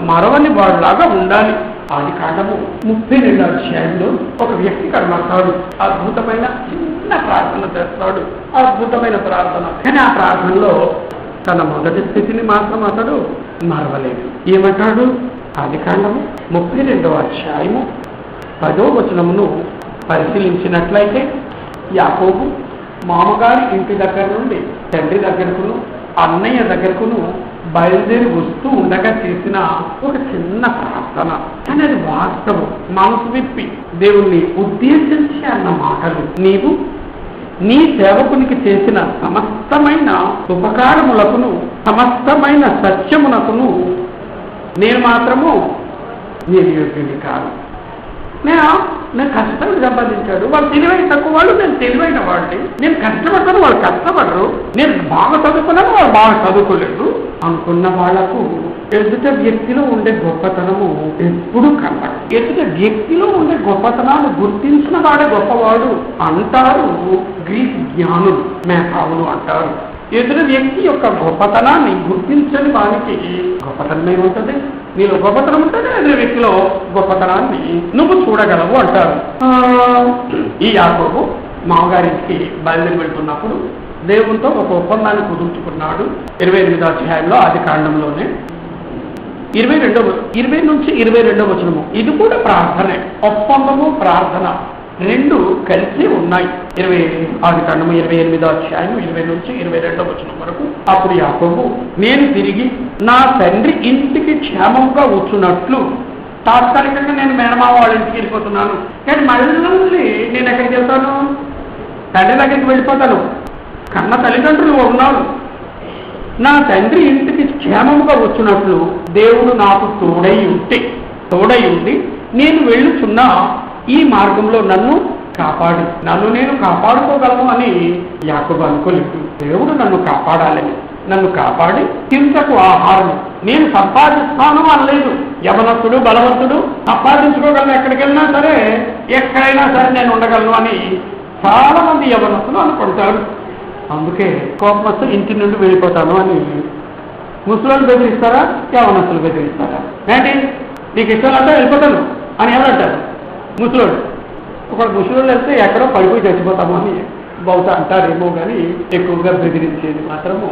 మరవని వాడులాగా ఉండాలి. ఆదికాండము 32 ఒక వ్యక్తి కనబడతాడు, అద్భుతమైన చిన్న ప్రార్థన చేస్తాడు, అద్భుతమైన ప్రార్థన. కానీ ఆ ప్రార్థనలో తన మొదటి స్థితిని మాత్రం అతడు మరవలేదు. ఏమంటాడు? ఆదికాండము 32:10 పరిశీలించినట్లయితే యాకోబు మామగారి ఇంటి దగ్గర నుండి తండ్రి దగ్గరకును అన్నయ్య దగ్గరకును బయలుదేరి వస్తూ ఉండగా చేసిన ఒక చిన్న ప్రార్థన. కానీ అది వాస్తవం, మనసు విప్పి దేవుణ్ణి ఉద్దేశించి అన్న మాటలు. నీవు నీ సేవకునికి చేసిన సమస్తమైన ఉపకారములకును సమస్తమైన సత్యమునకును నేను మాత్రము నేను యోగ్యుని కాదు. నేను కష్టపడి సంపాదించాడు, వాళ్ళు తెలివైన తక్కువ వాళ్ళు, నేను తెలివైన వాడిని. నేను కష్టపడతాను, వాళ్ళు కష్టపడరు. నేను బాగా చదువుకున్నాను, వాళ్ళు బాగా చదువుకోలేదు అనుకున్న వాళ్లకు ఎదుట వ్యక్తిలో ఉండే గొప్పతనము ఎప్పుడు కనబడదు. ఎదుట వ్యక్తిలో ఉండే గొప్పతనాన్ని గుర్తించిన వాడే గొప్పవాడు అంటారు గ్రీక్ జ్ఞానులు, మేధావులు అంటారు. ఎదురు వ్యక్తి యొక్క గొప్పతనాన్ని గుర్తించని వానికి గొప్పతనం ఏముంటుంది? నీలో గొప్పతనం ఉంటుంది, ఎదురు వ్యక్తిలో గొప్పతనాన్ని నువ్వు చూడగలవు అంటారు. ఈ యాకోబు మామగారికి బయలుదేరి వెళ్తున్నప్పుడు దేవునితో ఒక ఒప్పందాన్ని కుదుర్చుకున్నాడు. 28వ ఆదికాండంలోనే 20-22 ఇది కూడా ప్రార్థనే. ఒప్పందము, ప్రార్థన రెండు కలిసి ఉన్నాయి. 20-28 వరకు. అప్పుడు యాకోబు, నేను తిరిగి నా తండ్రి ఇంటికి క్షేమంగా వచ్చున్నట్లు, తాత్కాలికంగా నేను మేనమామ వాళ్ళ ఇంటికి వెళ్ళిపోతున్నాను, కానీ మళ్ళీ నేను ఎక్కడికి వెళ్తాను? తండ్రి దగ్గరికి వెళ్ళిపోతాను. కన్న తల్లిదండ్రులు ఉన్నారు. నా తండ్రి ఇంటికి క్షేమముగా వచ్చినట్లు దేవుడు నాకు తోడై ఉండి నేను వెళ్ళుచున్న ఈ మార్గంలో నన్ను నేను కాపాడుకోగలను అని యాకోబు అనుకోలేదు. దేవుడు నన్ను కాపాడాలని, నన్ను కాపాడి తింటకు ఆహారం నేను సంపాదిస్తాను అనలేదు. యవనస్తుడు బలవంతుడు సంపాదించుకోగలను, ఎక్కడికి వెళ్ళినా సరే ఎక్కడైనా సరే నేను ఉండగలను అని చాలా మంది యవనస్తులు అనుకుంటారు. అందుకే కోపం వస్తే ఇంటి నుండి వెళ్ళిపోతాను అని ముసలోళ్ళు బెదిరిస్తారా, యవనస్తులు బెదిరిస్తారా? ఏంటి నీకు ఇష్టం అంటే వెళ్ళిపోతాను అని ఎవరంటారు? ముసలోడు. ఒక ముసలోళ్ళు వెళ్తే ఎక్కడో పడిపోయి చచ్చిపోతాము అని బహుశా అంటారేమో కానీ ఎక్కువగా బెదిరించేది మాత్రము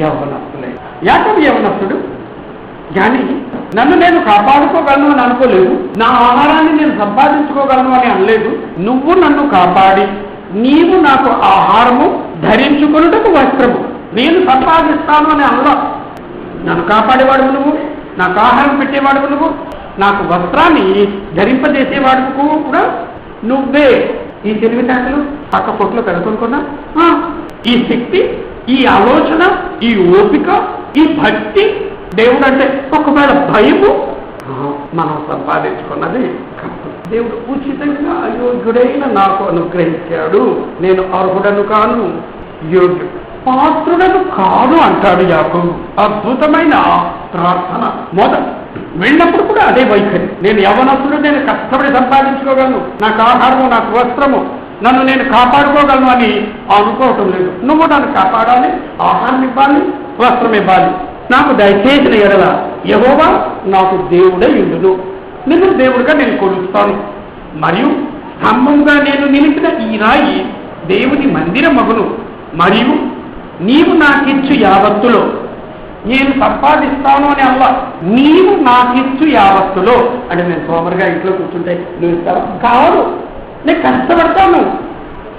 యవనస్తులే. యాకబు యవనస్తుడు కానీ నన్ను నేను కాపాడుకోగలను అని అనుకోలేదు, నా ఆహారాన్ని నేను సంపాదించుకోగలను అని అనలేదు. నువ్వు నన్ను కాపాడి నీవు నాకు ఆహారము ధరించుకున్నటకు వస్త్రము నేను సంపాదిస్తాను అని అనలా. నన్ను కాపాడేవాడు నువ్వు, నాకు ఆహారం పెట్టేవాడు నువ్వు, నాకు వస్త్రాన్ని ధరింపజేసేవాడు కూడా నువ్వే. ఈ తెలివితేటలు పక్క పొట్లో పెడుతున్నా ఈ శక్తి, ఈ ఆలోచన, ఈ ఓపిక, ఈ భక్తి దేవుడు అంటే ఒకవేళ భయము మనం సంపాదించుకున్నది. దేవుడు ఉచితంగా అయోగ్యుడైన నాకు అనుగ్రహించాడు. నేను అర్హుడను కాను, యోగ్యుడు పాత్రుడను కాదు అంటాడు యాకోబు. అద్భుతమైన ప్రార్థన. మొదలు వెళ్ళినప్పుడు కూడా అదే వైఖరి. నేను యవనస్తుడు, నేను కష్టపడి సంపాదించుకోగలను, నాకు ఆహారము, నాకు వస్త్రము, నన్ను నేను కాపాడుకోగలను అని అనుకోవటం లేదు. నువ్వు నన్ను కాపాడాలి, ఆహారం ఇవ్వాలి, వస్త్రం ఇవ్వాలి. నాకు దయచేసిన ఎడల యెహోవా నాకు దేవుడే ఇండును, నిన్ను దేవుడిగా నేను కొలుస్తాను. మరియు స్తంభంగా నేను నిలిపిన ఈ రాయి దేవుని మందిరమగును. మరియు నీవు నాకిచ్చు యావత్తులో నేను సంపాదిస్తాను అని అల్లా, నీవు నాకిచ్చు యావత్తులో అంటే నేను సోమరుగా ఇంట్లో కూర్చుంటే నువ్వు ఇస్తావా? కాదు, నేను కష్టపడతాను,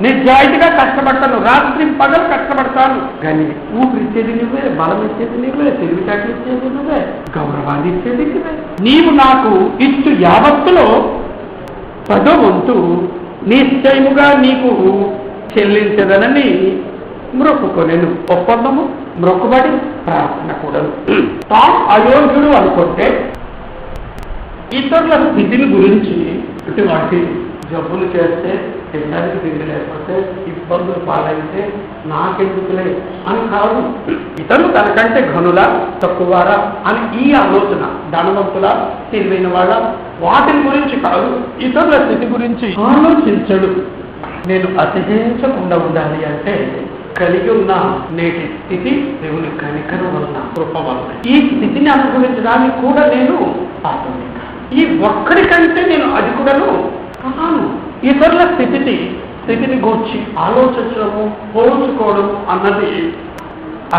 నిజాయితీగా కష్టపడతాను, రాత్రి పగలు కష్టపడతాను. కానీ ఊపిరిచ్చేది నువ్వే, బలం ఇచ్చేది నువ్వే, తెలివితేటలు ఇచ్చేది నువ్వే, గౌరవాన్ని ఇచ్చేది నువ్వే. నీవు నాకు ఇచ్చు యావత్తులో 10వ వంతు నిశ్చయముగా నీకు చెల్లించదనని మ్రొక్కుకొనెను. ఒప్పందము, మ్రొక్కుబడి, ప్రార్థన కూడా. తాను అయోగ్యుడు అనుకుంటే ఇతరుల స్థితిని గురించి ఇటువంటి జబ్బులు చేస్తే, తినడానికి తిండి లేకపోతే, ఇబ్బందులు పాలైతే నాకెందుకులే అని కాదు. ఇతరులు తనకంటే ఘనుల తక్కువరా అని ఈ ఆలోచన, ధనవంతుల తెలివైన వాళ్ళ వాటిని గురించి కాదు, ఇతరుల స్థితి గురించి ఆలోచించడు. నేను అతిశయించకుండా ఉండాలి అంటే కలిగి ఉన్న నేటి స్థితి దేవుని కనికరం వలన, కృప వలన. ఈ స్థితిని అనుభవించడానికి కూడా నేను పాత్రని. ఈ ఒక్కడికంటే నేను అధికుడను కాను. ఇతరుల స్థితిని గూర్చి ఆలోచించడము, పోల్చుకోవడము అన్నది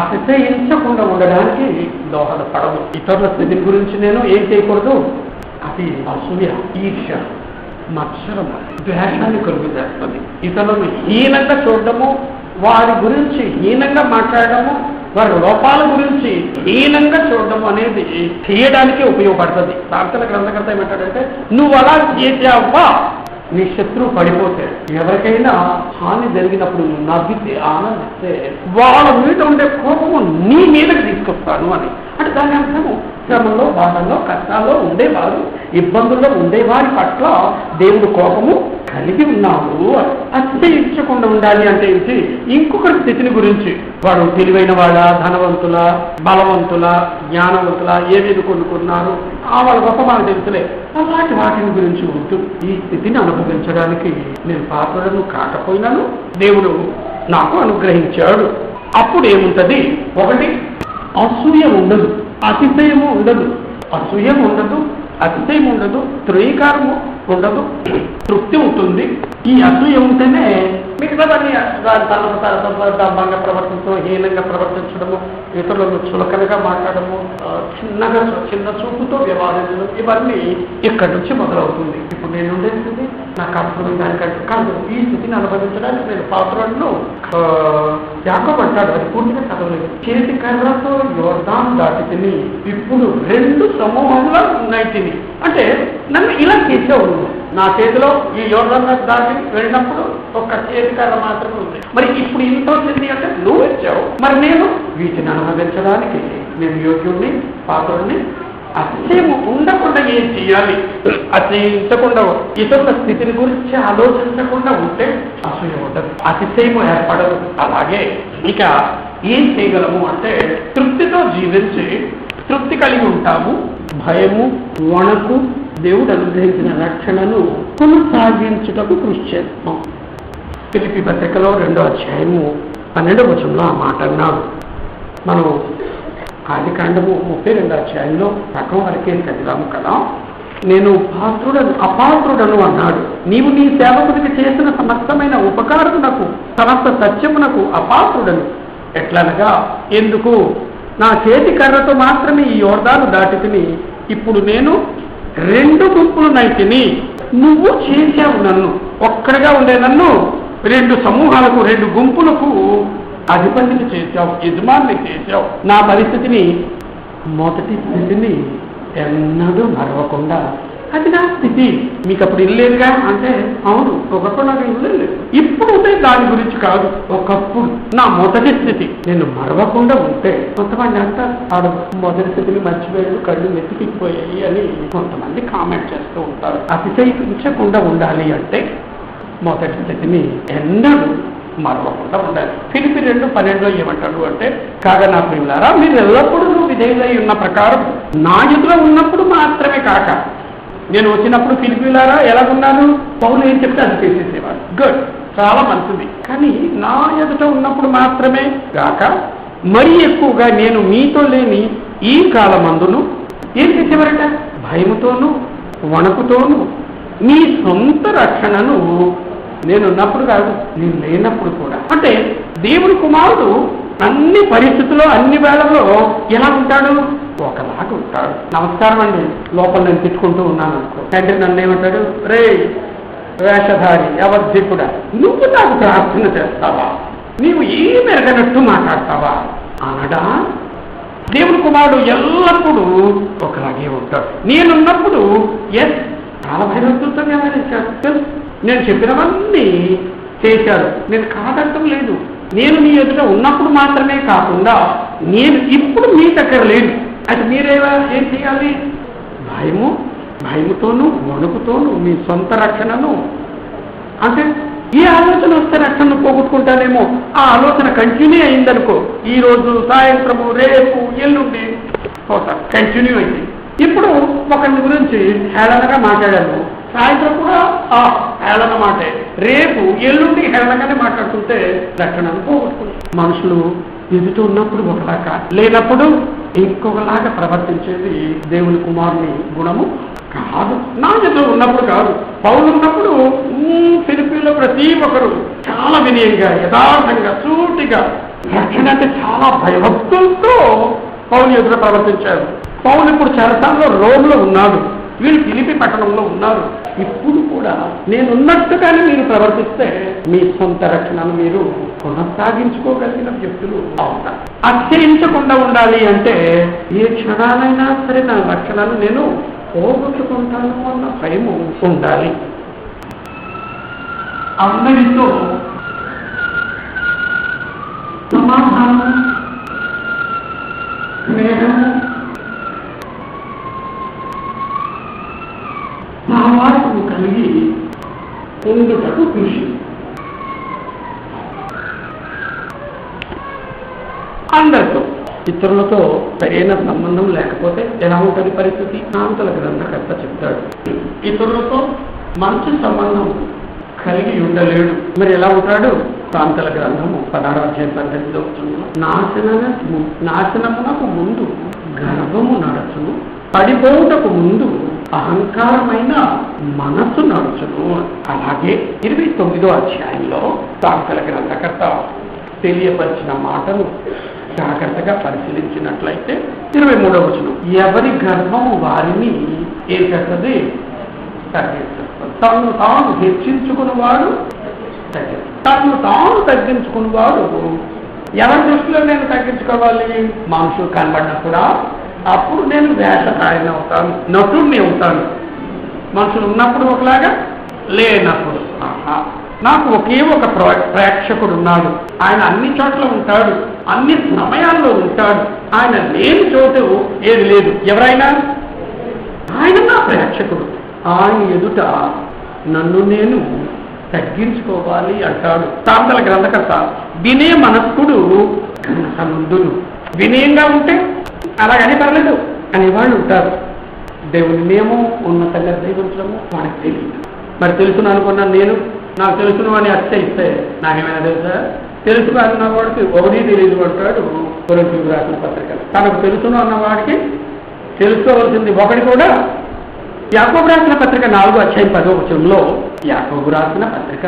అతిశయించకుండా ఉండడానికి దోహదపడదు. ఇతరుల స్థితిని గురించి నేను ఏం చేయకూడదు? అది అసూయ, ఈర్ష్య, మత్సరము, ద్వేషాన్ని కలుగు చేస్తుంది. ఇతరులను హీనంగా చూడడము, వారి గురించి హీనంగా మాట్లాడడము, వారి లోపాల గురించి హీనంగా చూడడం అనేది చేయడానికి ఉపయోగపడుతుంది. ప్రార్థన గ్రంథకర్త ఏమంటాడంటే, నువ్వు అలా చేసావా నీ శత్రువు పడిపోతే, ఎవరికైనా హాని జరిగినప్పుడు నువ్వు నవ్వితే, ఆనందిస్తే వాళ్ళ మీద ఉండే కోపము నీ మీదకి తీసుకొస్తాను అని. అంటే దాని అర్థము శ్రమంలో, బాధల్లో, కష్టాల్లో ఉండేవారు, ఇబ్బందుల్లో ఉండేవారి పట్ల దేవుడు కోపము కలిగి ఉన్నావు. అతిశయించకుండా ఉండాలి అంటే ఏంటి? ఇంకొకరి స్థితిని గురించి, వాడు తెలివైన వాళ్ళ, ధనవంతుల, బలవంతుల, జ్ఞానవంతుల, ఏమేమి కొనుక్కున్నారు, వాళ్ళ గొప్ప మనకు తెలుసులే, అలాంటి వాటిని గురించి వద్దు. ఈ స్థితిని అనుభవించడానికి నేను పాత్రలను కాకపోయినాను, దేవుడు నాకు అనుగ్రహించాడు. అప్పుడు ఏముంటది? ఒకటి, అసూయ ఉండదు, అతిశయము ఉండదు. అసూయం ఉండదు, అతిశయం ఉండదు, త్రయీకారము ఉండదు, తృప్తి ఉంటుంది. ఈ అసూయ ఉంటేనే మిగతా దాన్ని దంభంగా ప్రవర్తించడం, హీనంగా ప్రవర్తించడము, ఇతరులను చులకనగా మాట్లాడము, చిన్న చూపుతో వ్యవహరించడం, ఇవన్నీ ఇక్కడి నుంచి మొదలవుతుంది. ఇప్పుడు నేను ఉండేది నాకు అర్థం దానికంటే కాదు. ఈ స్థితిని అనుభవించడానికి నేను పాత్రలను యాకోబు అంటాడు, అది పూర్తిగా చదవలేదు. చేతి కర్రతో యోర్దాను దాటి తిని ఇప్పుడు 2 సమూహంలో ఉన్నాయి తిని. అంటే నన్ను ఇలా చేసేవాడు. నా చేతిలో ఈ యోర్దాను దాటి వెళ్ళినప్పుడు ఒక చేతి కర్ర మాత్రమే ఉంది. మరి ఇప్పుడు ఇంత వచ్చింది అంటే నువ్వు వచ్చావు. మరి నేను వీటిని అనుభవించడానికి నేను యోగ్యుడిని, పాత్రుడిని. అతిశయం ఉండకుండా ఏం చేయాలి? అతిశయించకుండా, ఇతరుల స్థితిని గురించి ఆలోచించకుండా ఉంటే అసూయ ఉండదు, అతిశయము ఏర్పడదు. అలాగే ఇక ఏం చేయగలము అంటే తృప్తితో జీవించి తృప్తి కలిగి ఉంటాము. భయము, వణకు, దేవుడు అనుగ్రహించిన రక్షణను కొనసాగించుటకు కృషి చేస్తాం. ఫిలిప్పీ పత్రికలో 2వ అధ్యాయము 12వ వచనంలో ఆ మాట అన్నాడు. మనం ఆదికాండము 32వ అధ్యాయంలో సగం వరకే చదివాము కదా. నేను అపాత్రుడను అన్నాడు. నీవు నీ సేవకుడికి చేసిన సమస్తమైన ఉపకారమునకు సమస్త సత్యమునకు అపాత్రుడను. ఎట్లనగా ఎందుకు నా చేతి కర్రతో మాత్రమే ఈ యోర్దాను దాటి తిని ఇప్పుడు నేను 2 గుంపులనైతిని. నువ్వు చేశావు నన్ను, ఒక్కడిగా ఉండే నన్ను 2 సమూహాలకు 2 గుంపులకు అధిపతిని చేశావు, యజమాని చేశావు. నా పరిస్థితిని మొదటి స్థితిని ఎన్నడూ మరవకుండా, అది నా స్థితి. మీకు అప్పుడు ఇల్లేదుగా అంటే అవును, ఒకప్పుడు నాకు ఇల్లు లేదు. ఇప్పుడు ఉంటే దాని గురించి కాదు, ఒకప్పుడు నా మొదటి స్థితి నేను మరవకుండా ఉంటే. కొంతమంది అంటారు ఆడు మొదటి స్థితిని మర్చిపోయాడు, కళ్ళు మెతికిపోయాయి అని కొంతమంది కామెంట్ చేస్తూ ఉంటారు. అతిశయించకుండా ఉండాలి అంటే మొదటి స్థితిని ఎన్నడూ మరవకుండా ఉండాలి. ఫిలిప్పీ 2:12 ఏమంటాడు అంటే, కాగా నా ప్రియులారా మీరు ఎల్లప్పుడూ విధేయులై ఉన్న ప్రకారం నా ఎదుట ఉన్నప్పుడు మాత్రమే కాక, నేను వచ్చినప్పుడు ఫిలిప్పీలారా ఎలాగున్నాను, పౌలు ఏం చెప్తే అది చేసేసేవాడు. గుడ్, చాలా మంచిది. కానీ నా ఎదుట ఉన్నప్పుడు మాత్రమే కాక మరీ ఎక్కువగా నేను మీతో లేని ఈ కాలమందును ఏం చేసేవారట, భయముతోనూ వణకుతోనూ మీ సొంత రక్షణను నేనున్నప్పుడు కాదు, నేను లేనప్పుడు కూడా. అంటే దేవుని కుమారుడు అన్ని పరిస్థితుల్లో అన్ని వేళల్లో ఎలా ఉంటాడు, ఒకలాగా ఉంటాడు. నమస్కారం అండి, లోపల నేను తిట్టుకుంటూ ఉన్నాను అనుకో, తండ్రి నన్ను ఏమంటాడు, రే వేషధారి అవర్ధికుడా, నువ్వు నాకు ప్రార్థన చేస్తావా, నీవు ఏమి ఎరగనట్టు మాట్లాడతావా అనడా. దేవుని కుమారుడు ఎల్లప్పుడూ ఒకలాగే ఉంటాడు. నేనున్నప్పుడు ఎస్ చాలా భయభక్తులతో వ్యవహరించాడు. నేను చెప్పినవన్నీ చేశాడు, నేను కాదంటం లేదు. నేను మీ ఎదుట ఉన్నప్పుడు మాత్రమే కాకుండా నేను ఇప్పుడు మీ దగ్గర లేదు. అది ఏం చేయాలి, భయముతోనూ వణుకుతోనూ మీ సొంత రక్షణను. అంటే ఈ ఆలోచన వస్తే రక్షణను పోగొట్టుకుంటానేమో, ఆ ఆలోచన కంటిన్యూ అయిందనుకో, ఈ రోజు సాయంత్రము రేపు ఎల్లుండి కంటిన్యూ అయింది. ఇప్పుడు ఒకరి గురించి హేళనగా మాట్లాడాను, సాయంత్రం కూడా హేళన మాటే, రేపు ఎల్లుండి హేళనగానే మాట్లాడుతుంటే రక్షణను పోగొట్టుకుంటాం. మనుషులు ఎదుట ఉన్నప్పుడు ఒకలాగా, లేనప్పుడు ఇంకొకలాగా ప్రవర్తించేది దేవుని కుమారుని గుణము కాదు. నా ఎదుట ఉన్నప్పుడు కాదు, పౌలు ఉన్నప్పుడు ఫిలిప్పీలో ప్రతి ఒక్కరు చాలా వినయంగా, యథార్థంగా, సూటిగా, రక్షణ అంటే చాలా భయభక్తులతో పౌలు ఎదుట ప్రవర్తించారు. పౌలు ఇప్పుడు చెరసాలలో రోమ్లో ఉన్నాడు, వీళ్ళు ఫిలిప్పీ పట్టణంలో ఉన్నారు. ఇప్పుడు కూడా నేనున్నట్టుగానే మీరు ప్రవర్తిస్తే మీ సొంత రక్షణను మీరు కొనసాగించుకోగలిగిన వ్యక్తులు అవుతారు. అత్యయించకుండా ఉండాలి అంటే ఏ క్షణాలైనా సరే నా రక్షణను నేను పోగొట్టుకుంటాను అన్న భయము ఉండాలి. అందరితో సమాధానం, స్నేహము, సహవాసము కలిగి ఉండుటకు కృషి. అందరితో, ఇతరులతో సరైన సంబంధం లేకపోతే ఎలా ఉంటుంది పరిస్థితి? సామెతల గ్రంథకర్త చెప్తాడు, ఇతరులతో మంచి సంబంధం కలిగి ఉండలేడు. మరి ఎలా ఉంటాడు? సామెతల గ్రంథము 16వ అధ్యాయం 18వ వచనంలో, నాశనమునకు ముందు గర్వము నడచును, పడిపోవుటకు ముందు అహంకారమైన మనస్సు నడుచును. అలాగే 29వ అధ్యాయంలో సామెతల గ్రంథకర్త తెలియపరిచిన మాటను జాగ్రత్తగా పరిశీలించినట్లయితే 23వ వచనం, ఎవరి గర్వము వారిని ఏం చేస్తుంది, తగ్గిస్తుంది. తను తాను హెచ్చించుకున్నవాడు తను తాను తగ్గించుకున్నవాడు. ఎవరి దృష్టిలో నేను తగ్గించుకోవాలి? మనుషులు కనబడినప్పుడా? అప్పుడు నేను వేషధారిని అవుతాను, నటుడిని అవుతాను. మనుషులు ఉన్నప్పుడు ఒకలాగా, లేనప్పుడు నాకు ఒకే ఒక ప్రేక్షకుడు ఉన్నాడు. ఆయన అన్ని చోట్ల ఉంటాడు, అన్ని సమయాల్లో ఉంటాడు. ఆయన లేని చోటు ఏది లేదు. ఎవరైనా ఆయన నా ప్రేక్షకుడు. ఆయన ఎదుట నన్ను నేను తగ్గించుకోవాలి అంటాడు సామెతల గ్రంథకర్త. వినయ మనస్కుడు ఘనతనుండును. వినయంగా ఉంటే అలాగని పర్లేదు అనేవాళ్ళు ఉంటారు. దేవుని నియమం ఉన్నతంగా జీవించడము మనకు తెలియదు. మరి తెలుసును అనుకున్నాను నేను, నాకు తెలుసును అని అచ్చయిస్తే నాకేమైనా తెలుసా? తెలుసు అన్న వాడికి ఒకటి తెలియదు అంటాడు కొరింథీయులకు రాసిన పత్రిక. తనకు తెలుసును అన్నవాడికి తెలుసుకోవాల్సింది ఒకటి కూడా. యాకోబు రాసిన పత్రిక 4వ అధ్యాయం 10వ వచనంలో, యాకోబు రాసిన పత్రిక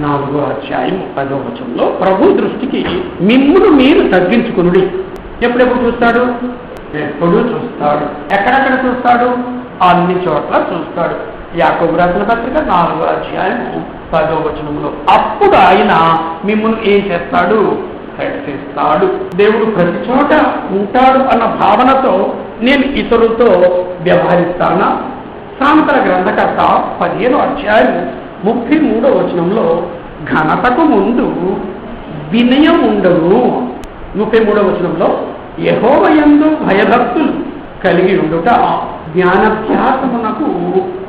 4వ అధ్యాయం 10వ వచనంలో ప్రభు దృష్టికి మిమ్మును మీరు తగ్గించుకునుడి. ఎప్పుడెప్పుడు చూస్తాడు? ఎప్పుడు చూస్తాడు. ఎక్కడెక్కడ చూస్తాడు? అన్ని చోట్ల చూస్తాడు. యాకోబు రాసిన పత్రిక 4వ అధ్యాయం 10వ వచనంలో అప్పుడు ఆయన మిమ్మల్ని ఏం చేస్తాడు? హెచ్చరిస్తాడు. దేవుడు ప్రతి చోట ఉంటాడు అన్న భావనతో నేను ఇతరులతో వ్యవహరిస్తానా? సామెతల గ్రంథకర్త 15వ అధ్యాయం 33వ వచనంలో ఘనతకు ముందు వినయం ఉండదు. 33వ వచనంలో యెహోవాయందు భయభక్తులు కలిగి ఉండుట జ్ఞానాభ్యాసమునకు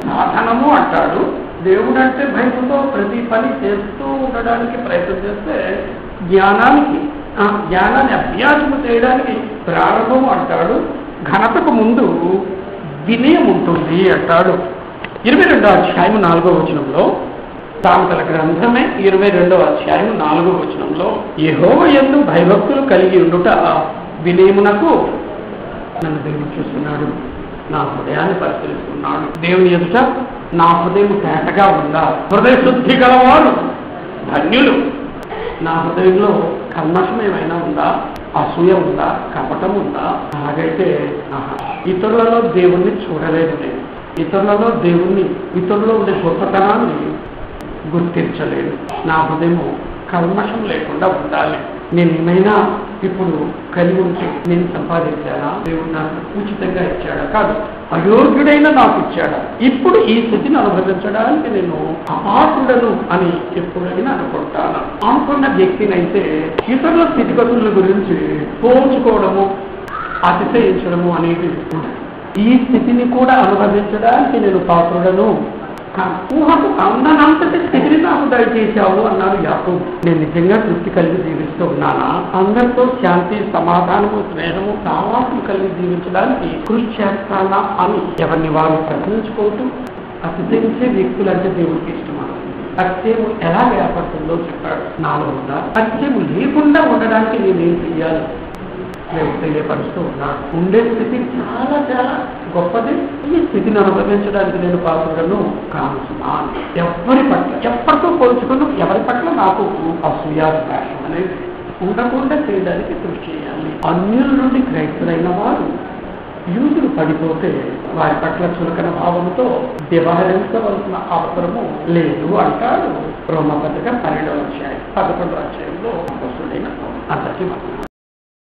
సాధనము అంటాడు. దేవుడు అంటే భయంతో ప్రతి పని చేస్తూ ఉండడానికి ప్రయత్నం చేస్తే జ్ఞానాన్ని అభ్యాసము చేయడానికి ప్రారంభము అంటాడు. ఘనతకు ముందు వినయం ఉంటుంది అంటాడు. 22వ అధ్యాయం 4వ వచనంలో సామెతల గ్రంథమే 22వ అధ్యాయం 4వ వచనంలో యెహోవాయందు భయభక్తులు కలిగి ఉండుట వినయమునకు. నన్ను దేవుడు చూస్తున్నాడు, నా హృదయాన్ని పరిశీలిస్తున్నాడు. దేవుని ఎదుట నా హృదయం తేటగా ఉందా? హృదయ శుద్ధి గలవారు ధన్యులు. నా హృదయంలో కల్మషం ఏమైనా ఉందా? అసూయ ఉందా? కపటం ఉందా? అలాగైతే ఇతరులలో దేవుణ్ణి చూడలేదు నేను. ఇతరులలో ఇతరులలో ఉండే గొప్పతనాన్ని గుర్తించలేదు. నా హృదయము కల్మషం లేకుండా ఉండాలి. నేను ఏమైనా ఇప్పుడు కలిగి ఉంటే నేను సంపాదించానా? దేవుడు నాకు ఉచితంగా ఇచ్చాడా? కాదు, అయోగ్యుడైనా నాకు ఇచ్చాడా? ఇప్పుడు ఈ స్థితిని అనుభవించడానికి నేను అపాత్రుడను అని ఎప్పుడైనా అనుకుంటాను. అనుకున్న వ్యక్తినైతే ఇతరుల స్థితిగతుల గురించి పోల్చుకోవడము, అతిశయించడము అనేది ఈ స్థితిని కూడా అనుభవించడానికి నేను పాత్రుడను. ఊహకు అందనంతటి స్థితిని నాకు దయచేశావు అన్నాడు యాకోబు. నేను నిజంగా తృప్తి కలిగి జీవిస్తూ ఉన్నానా? అందరితో శాంతి, సమాధానము, స్నేహము, సావాసం కలిగి జీవించడానికి కృషి చేస్తానా అని ఎవరిని వారు ప్రశ్నించుకోవటం. అతిశయించే వ్యక్తులంటే దేవుడికి ఇష్టమా? అతిశయము ఎలా ఏర్పడుతుందో చెప్పాడు. నాలో ఉందా? అతిశయము లేకుండా ఉండడానికి నేనేం చెయ్యాలి? తెలియపరుస్తూ ఉన్నాడు. ఉండే స్థితి చాలా చాలా గొప్పది. ఈ స్థితిని అనుభవించడానికి నేను పాత్రుడను కానున్నాను. ఎప్పటితో పోల్చుకుని ఎవరి పట్ల నాకు అసూయాభిలాషం అనేది ఉండకుండా చేయడానికి కృషి చేయాలి. అన్యుల నుండి క్రైస్తులైన వారు యూదులు పడిపోతే వారి పట్ల చులకన భావంతో వ్యవహరించవలసిన అవసరము లేదు అంటాడు రోమపత్రిక 12వ అధ్యాయం 11వ అధ్యాయంలో అంతటి